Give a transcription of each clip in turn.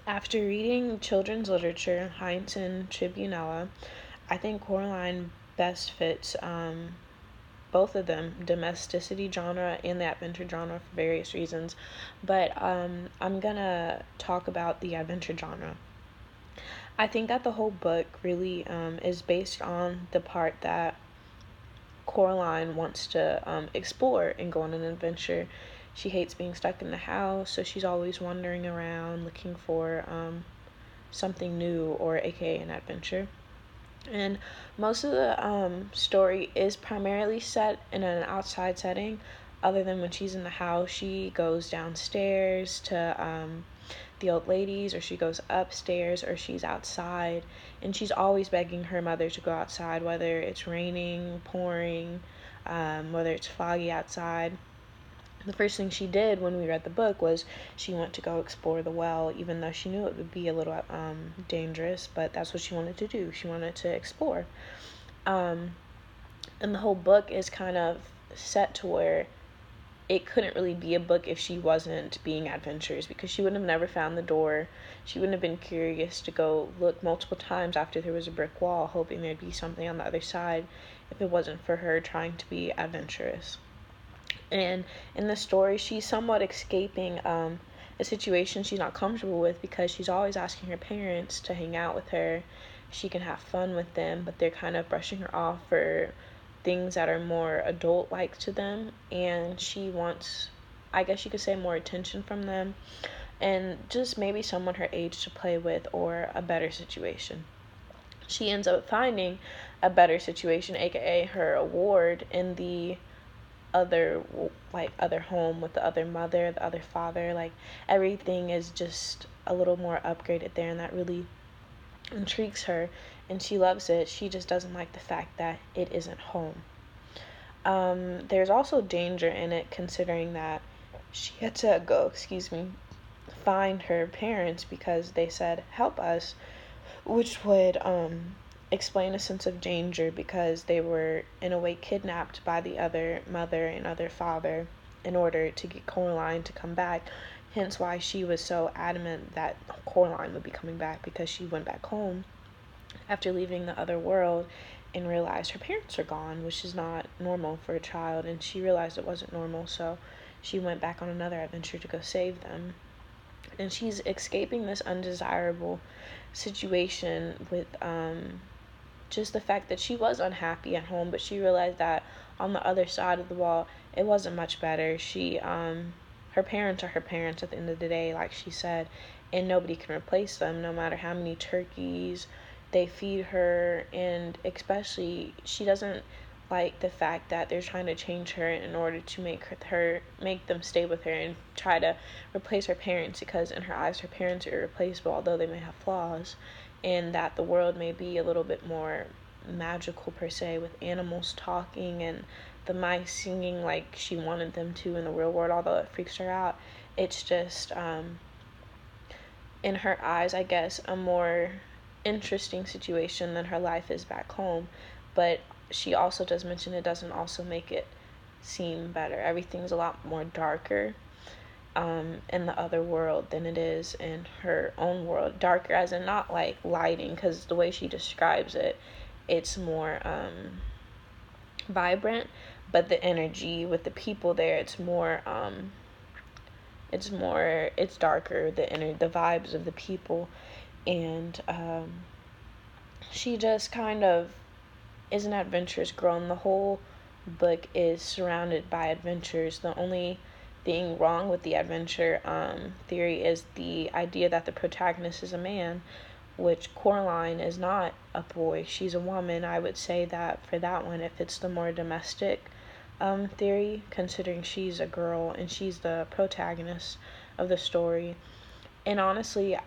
After reading children's literature, Heinz and Tribunella, I think Coraline best fits both of them, domesticity genre and the adventure genre, for various reasons. But I'm gonna talk about the adventure genre. I think that the whole book really is based on the part that Coraline wants to explore and go on an adventure. She hates being stuck in the house, so she's always wandering around looking for something new, or aka an adventure. And most of the story is primarily set in an outside setting, other than when she's in the house. She goes downstairs to the old ladies, or she goes upstairs, or she's outside, and she's always begging her mother to go outside, whether it's raining, pouring, whether it's foggy outside. The first thing she did when we read the book was she went to go explore the well, even though she knew it would be a little dangerous, but that's what she wanted to do. She wanted to explore. And the whole book is kind of set to where it couldn't really be a book if she wasn't being adventurous, because she would have never found the door. She wouldn't have been curious to go look multiple times after there was a brick wall, hoping there'd be something on the other side, if it wasn't for her trying to be adventurous. And in the story, she's somewhat escaping a situation she's not comfortable with, because she's always asking her parents to hang out with her. She can have fun with them, but they're kind of brushing her off for things that are more adult-like to them. And she wants, I guess you could say, more attention from them, and just maybe someone her age to play with, or a better situation. She ends up finding a better situation, aka her award, in the other home with the other mother, the other father. Like, everything is just a little more upgraded there, and that really intrigues her, and she loves it. She just doesn't like the fact that it isn't home. There's also danger in it, considering that she had to go, find her parents because they said help us, which would explain a sense of danger, because they were in a way kidnapped by the other mother and other father in order to get Coraline to come back. Hence why she was so adamant that Coraline would be coming back, because she went back home after leaving the other world and realized her parents are gone, which is not normal for a child, and she realized it wasn't normal, so she went back on another adventure to go save them. And she's escaping this undesirable situation with just the fact that she was unhappy at home, but she realized that on the other side of the wall, it wasn't much better. Her parents are her parents at the end of the day, like she said, and nobody can replace them, no matter how many turkeys they feed her. And especially, she doesn't like the fact that they're trying to change her in order to make them stay with her and try to replace her parents, because in her eyes her parents are irreplaceable, although they may have flaws, and that the world may be a little bit more magical, per se, with animals talking and the mice singing like she wanted them to in the real world, although it freaks her out. It's just in her eyes, I guess, a more interesting situation than her life is back home. But she also does mention it doesn't also make it seem better. Everything's a lot more darker in the other world than it is in her own world. Darker as in not like lighting, because the way she describes it, it's more vibrant, but the energy with the people there, it's darker, the vibes of the people. And she just kind of is an adventurous girl, and the whole book is surrounded by adventures. The only thing wrong with the adventure theory is the idea that the protagonist is a man, which Coraline is not a boy, she's a woman. I would say that for that one, it fits the more domestic theory, considering she's a girl and she's the protagonist of the story. And honestly,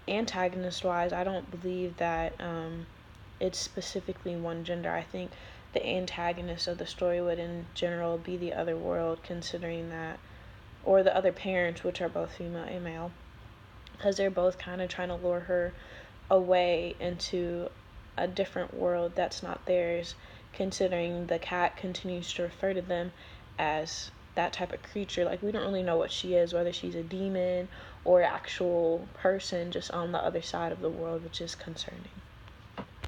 antagonist wise, I don't believe that it's specifically one gender. I think the antagonist of the story would in general be the other world, considering that, or the other parents, which are both female and male, because they're both kind of trying to lure her away into a different world that's not theirs, considering the cat continues to refer to them as that type of creature. Like, we don't really know what she is, whether she's a demon or actual person just on the other side of the world, which is concerning.